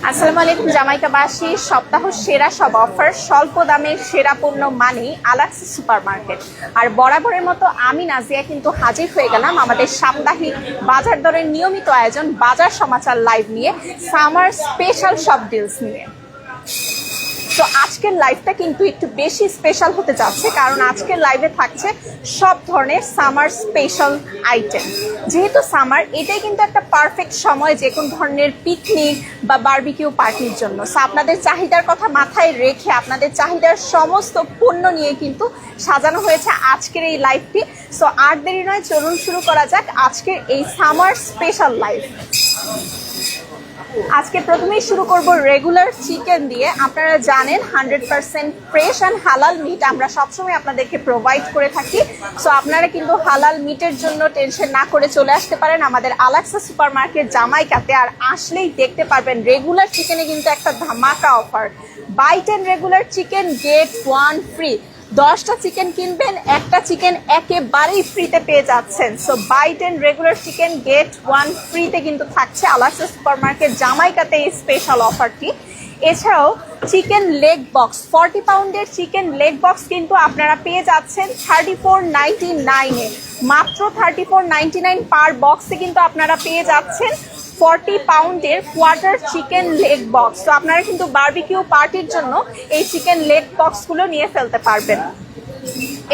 আসসালামু আলাইকুম জামাইকাবাসী, সপ্তাহ সেরা সব অফার, স্বল্প দামের সেরা পণ্য মানেই আলাক্সা সুপারমার্কেট। আর বরাবরের মতো আমি নাজিয়া কিন্তু হাজির হয়ে গেলাম আমাদের সাপ্তাহিক বাজার দরের নিয়মিত আয়োজন বাজার সমাচার লাইভ নিয়ে, সামার স্পেশাল সব ডিলস নিয়ে। তো আজকের লাইভটা কিন্তু একটু বেশি স্পেশাল হতে যাচ্ছে, কারণ আজকের লাইভে থাকছে সব ধরনের সামার স্পেশাল আইটেম। যেহেতু সামার, এটাই কিন্তু একটা পারফেক্ট সময় যে কোনো ধরনের পিকনিক বা বারবিকিউ পার্টির জন্য। সো আপনাদের চাহিদার কথা মাথায় রেখে আপনাদের চাহিদার সমস্ত পণ্য নিয়ে কিন্তু সাজানো হয়েছে আজকের এই লাইভটি। সো আর দেরি নয়, চলুন শুরু করা যাক আজকের এই সামার স্পেশাল লাইভ। আজকে প্রথমেই শুরু করব রেগুলার চিকেন দিয়ে। আপনারা জানেন 100% ফ্রেশ অ্যান্ড হালাল মিট আমরা সবসময় আপনাদেরকে প্রোভাইড করে থাকি। সো আপনারা কিন্তু হালাল মিটের জন্য টেনশন না করে চলে আসতে পারেন আমাদের আলাক্সা সুপারমার্কেট জামাইকাতে। আর আসলেই দেখতে পারবেন রেগুলার চিকেনে কিন্তু একটা ধামাকা offer, buy 10 regular chicken get 1 free. 10টা চিকেন কিনবেন, একটা চিকেন একেবারেই ফ্রিতে পেয়ে যাচ্ছেন। So buy 10 regular chicken get 1 ফ্রিতে কিন্তু থাকছে আলাক্সা সুপারমার্কেট জামাইকাতে এই স্পেশাল অফারটি। এছাড়াও চিকেন লেগ বক্স, 40 পাউন্ডের চিকেন লেগ বক্স কিন্তু আপনারা পেয়ে যাচ্ছেন 34.99-এ। মাত্র 34.99 পার বক্সে কিন্তু আপনারা পেয়ে যাচ্ছেন 40 পাউন্ডের কোয়ার্টার চিকেন লেগ বক্স। তো আপনারা কিন্তু বারবিকিউ পার্টির জন্য এই চিকেন লেগ বক্সগুলো নিয়ে ফেলতে পারবেন।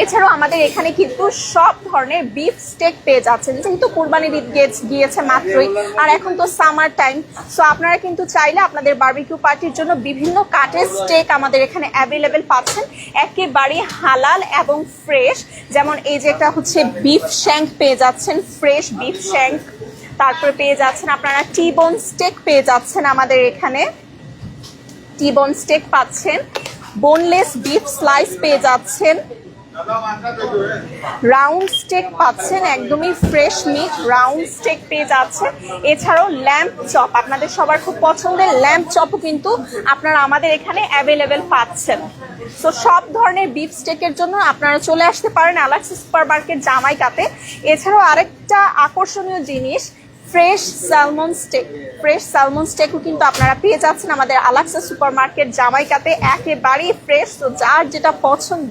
এছাড়াও আমাদের এখানে কিন্তু সব ধরনের বিফ স্টেক পেয়ে যাচ্ছেন, যেহেতু কুরবানি ঈদ গিয়েছে মাত্রই, আর এখন তো সামার টাইম। সো আপনারা কিন্তু চাইলে আপনাদের বারবিকিউ পার্টির জন্য বিভিন্ন কাটের স্টেক আমাদের এখানে অ্যাভেলেবেল পাচ্ছেন, একেবারে হালাল এবং ফ্রেশ। যেমন এই যে একটা হচ্ছে বিফ শ্যাঙ্ক পেয়ে যাচ্ছেন, ফ্রেশ বিফ শ্যাঙ্ক। তারপরে পেয়ে যাচ্ছেন আপনারা টি-বোন স্টেক পেয়ে যাচ্ছেন আমাদের এখানে, টি-বোন স্টেক পাচ্ছেন। বোনলেস বিফ স্লাইস পেয়ে যাচ্ছেন, রাউন্ড স্টেক পাচ্ছেন, একদমই ফ্রেশ মিট রাউন্ড স্টেক পেয়ে যাচ্ছেন। এছাড়াও ল্যাম্প চপ, আপনাদের সবার খুব পছন্দের ল্যাম্প চপও কিন্তু আপনারা আমাদের এখানে অ্যাভেলেবেল পাচ্ছেন। সো সব ধরনের বিফ স্টেকের জন্য আপনারা চলে আসতে পারেন আলাক্সা সুপারমার্কেট জামাইকাতে। এছাড়াও আরেকটা আকর্ষণীয় জিনিস, fresh salmon steak, fresh salmon স্টেকও কিন্তু আপনারা পেয়ে যাচ্ছেন আমাদের আলাক্সা সুপারমার্কেট জামাইকাতে, একেবারেই ফ্রেশ। তো যার যেটা পছন্দ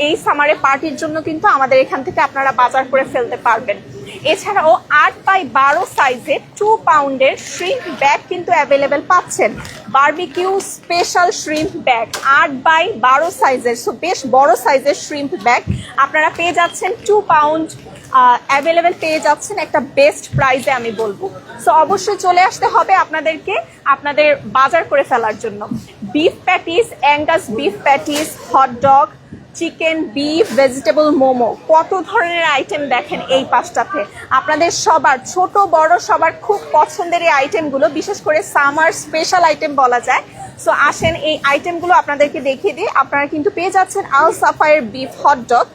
এই সামারে পার্টির জন্য কিন্তু আমাদের এখান থেকে আপনারা বাজার করে ফেলতে পারবেন। এছাড়াও 8x12 সাইজের 2 পাউন্ডের শ্রিম্প ব্যাগ কিন্তু অ্যাভেলেবেল পাচ্ছেন, barbecue special shrimp bag 8x12 সাইজের। সো বেশ বড় সাইজের শ্রিম্প ব্যাগ আপনারা পেয়ে যাচ্ছেন 2 পাউন্ড অ্যাভেলেবেল পেয়ে যাচ্ছেন একটা বেস্ট প্রাইসে আমি বলবো। সো অবশ্যই চলে আসতে হবে আপনাদেরকে আপনাদের বাজার করে ফেলার জন্য। Beef patties, Angus beef patties, hot dog, chicken, beef, vegetable momo, কত ধরনের আইটেম দেখেন এই পাশটাতে। আপনাদের সবার, ছোট বড় সবার খুব পছন্দের এই আইটেমগুলো, বিশেষ করে সামার স্পেশাল আইটেম বলা যায়। সো আসেন এই আইটেমগুলো আপনাদেরকে দেখিয়ে দিই। আপনারা কিন্তু পেয়ে যাচ্ছেন আল সাফায়ের বিফ হটডগ,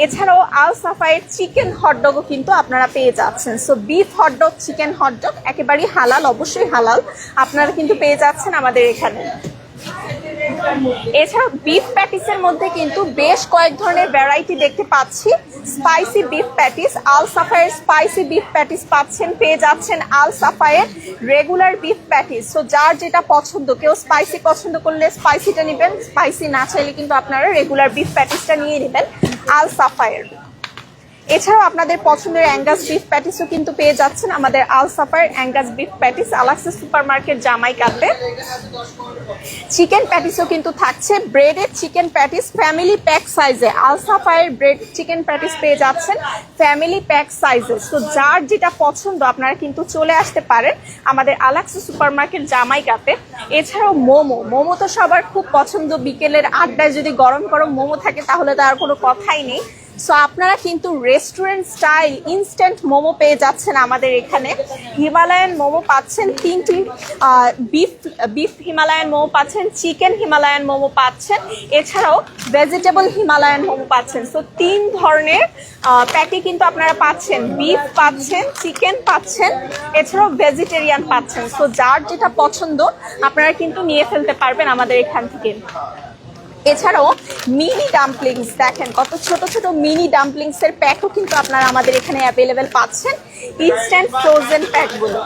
এছাড়াও আল সাফায়ের চিকেন হটডগও কিন্তু আপনারা পেয়ে যাচ্ছেন। So beef hot dog, chicken hot dog একেবারেই হালাল, অবশ্যই হালাল, আপনারা কিন্তু পেয়ে যাচ্ছেন আমাদের এখানে। এছাড়াও বিফ প্যাটিসের মধ্যে কিন্তু বেশ কয়েক ধরনের ভ্যারাইটি দেখতে পাচ্ছি। স্পাইসি বিফ প্যাটিস, আল সাফায়ের স্পাইসি বিফ প্যাটিস পাচ্ছেন, পেয়ে যাচ্ছেন আল সাফায়ের রেগুলার বিফ প্যাটিস। সো যার যেটা পছন্দ, কেউ স্পাইসি পছন্দ করলে স্পাইসিটা নেবেন, স্পাইসি না চাইলে কিন্তু আপনারা রেগুলার বিফ প্যাটিসটা নিয়ে নেবেন আল সাফায়ের। এছাড়াও আপনাদের পছন্দের অ্যাঙ্গাস বিফ প্যাটিসও কিন্তু পেয়ে যাচ্ছেন আমাদের আল সাফায়ের Angus beef patties আলাক্সা supermarket জামাইকাতে। Chicken প্যাটিসও কিন্তু থাকছে, braided chicken patties family pack সাইজে, আল সাফায়ের ব্রেড চিকেন প্যাটিস পেয়ে যাচ্ছেন ফ্যামিলি প্যাক সাইজে। তো যার যেটা পছন্দ আপনারা কিন্তু চলে আসতে পারেন আমাদের আলাক্সা সুপারমার্কেট জামাইকাতে। এছাড়াও মোমো তো সবার খুব পছন্দ, বিকেলের আড্ডায় যদি গরম গরম মোমো থাকে তাহলে তো আর কোনো কথাই নেই। সো আপনারা কিন্তু রেস্টুরেন্ট স্টাইল ইনস্ট্যান্ট মোমো পেয়ে যাচ্ছেন আমাদের এখানে। হিমালয়ান মোমো পাচ্ছেন 3টি, বিফ হিমালয়ান মোমো পাচ্ছেন, চিকেন হিমালয়ান মোমো পাচ্ছেন, এছাড়াও ভেজিটেবল হিমালয়ান মোমো পাচ্ছেন। সো 3 ধরনের প্যাটি কিন্তু আপনারা পাচ্ছেন, বিফ পাচ্ছেন, চিকেন পাচ্ছেন, এছাড়াও ভেজিটেরিয়ান পাচ্ছেন। সো যার যেটা পছন্দ আপনারা কিন্তু নিয়ে ফেলতে পারবেন আমাদের এখান থেকে। এছাড়াও মিনি ডাম্পলিংস, দেখেন কত ছোট ছোট মিনি ডাম্পলিংস এর প্যাকও কিন্তু আপনারা আমাদের এখানে অ্যাভেলেবেল পাচ্ছেন, ইনস্ট্যান্ট ফ্রোজেন প্যাকগুলো।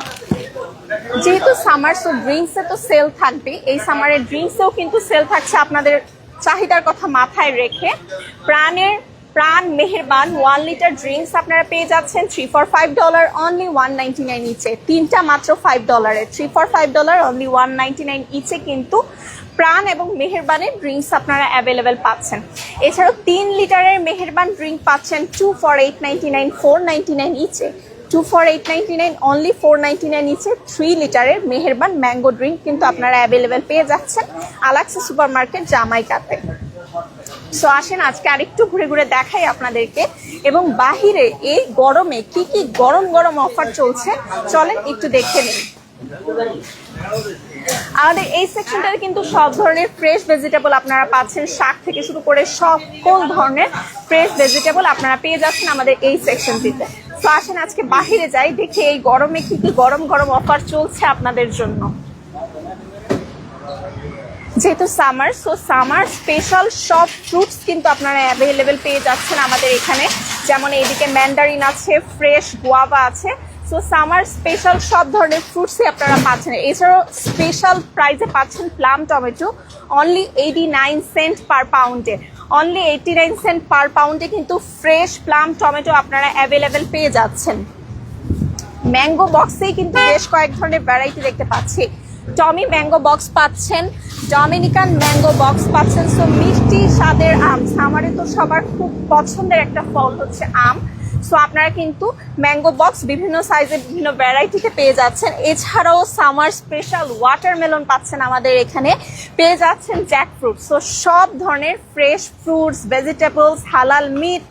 যেহেতু সামার, সো ড্রিঙ্কসে তো সেল থাকবে, এই সামারের ড্রিঙ্কসেও কিন্তু সেল থাকছে আপনাদের চাহিদার কথা মাথায় রেখে। প্রাণ মেহেরবান 1 লিটার ড্রিঙ্কস আপনারা পেয়ে যাচ্ছেন $3 for $5 অনলি $1.99 ইচে। তিনটা মাত্র $5, $3 for $5 অনলি $1.99 ইচে কিন্তু প্রাণ এবং মেহেরবানের ড্রিঙ্কস আপনারা অ্যাভেলেবেল পাচ্ছেন। এছাড়াও 3 লিটারের মেহেরবান ড্রিঙ্ক পাচ্ছেন 2 for $8.99, $4.99 ইচে। 2 for $8.99 অনলি $4.99 ইচে 3 লিটারের মেহেরবান ম্যাঙ্গো ড্রিঙ্ক কিন্তু আপনারা অ্যাভেলেবেল পেয়ে যাচ্ছেন আলাক্সা সুপার মার্কেট জামাইকাতে। সো আসেন আজকে আরেকটু ঘুরে ঘুরে দেখাই আপনাদেরকে, এবং বাহিরে এই গরমে কি কি গরম গরম অফার চলছে চলেন একটু দেখে নিন। আমাদের এই সেকশনটাতে কিন্তু সব ধরনের ফ্রেশ ভেজিটেবল আপনারা পাচ্ছেন, শাক থেকে শুরু করে সকল ধরনের ফ্রেশ ভেজিটেবল আপনারা পেয়ে যাচ্ছেন আমাদের এই সেকশনটিতে। তো আসেন আজকে বাহিরে যাই, দেখি এই গরমে কি কি গরম গরম অফার চলছে আপনাদের জন্য। যেহেতু সামার, সো সামার স্পেশাল সব ফ্রুটস কিন্তু আপনারা অ্যাভেলেবেল পেয়ে যাচ্ছেন আমাদের এখানে। যেমন এইদিকে ম্যান্ডারিন আছে, ফ্রেশ গুয়াভা আছে। সো সামার স্পেশাল সব ধরনের ফ্রুটসই আপনারা পাচ্ছেন। এছাড়াও স্পেশাল প্রাইসে পাচ্ছেন plum tomato only 89 cent per পাউন্ডে। অনলি 89 সেন্ট পার পাউন্ডে কিন্তু ফ্রেশ প্লাম টমেটো আপনারা অ্যাভেলেবেল পেয়ে যাচ্ছেন। ম্যাঙ্গো বক্সেই কিন্তু বেশ কয়েক ধরনের ভ্যারাইটি দেখতে পাচ্ছি। টমি ম্যাঙ্গো বক্স পাচ্ছেন, ডমিনিকান ম্যাঙ্গো বক্স পাচ্ছেন। সো মিষ্টি স্বাদের আম, সামারে তো সবার খুব পছন্দের একটা ফল হচ্ছে আম। সো আপনারা কিন্তু ম্যাঙ্গো বক্স বিভিন্ন সাইজের বিভিন্ন ভ্যারাইটিতে পেয়ে যাচ্ছেন। এছাড়াও সামার স্পেশাল ওয়াটারমেলন পাচ্ছেন আমাদের এখানে, পেয়ে যাচ্ছেন জ্যাকফ্রুট। সো সব ধরনের ফ্রেশ ফ্রুটস, ভেজিটেবলস, হালাল মিট,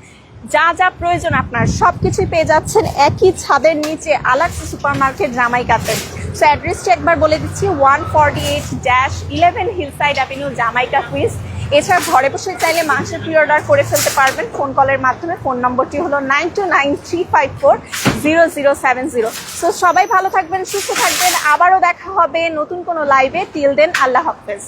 যা যা প্রয়োজন আপনার সবকিছুই পেয়ে যাচ্ছেন একই ছাদের নিচে আলাক্সা সুপার মার্কেট জামাইকাতে। সো অ্যাড্রেসটি একবার বলে দিচ্ছি, 148-11 হিলসাইড অ্যাভিনিউ জামাইকা কুইন্স। এছাড়া ঘরে বসে চাইলে মাংসের প্রি অর্ডার করে ফেলতে পারবেন ফোন কলের মাধ্যমে। ফোন নম্বরটি হলো 9293540070। সো সবাই ভালো থাকবেন, সুস্থ থাকবেন, আবারও দেখা হবে নতুন কোনো লাইভে। টিল দেন, আল্লাহ হাফেজ।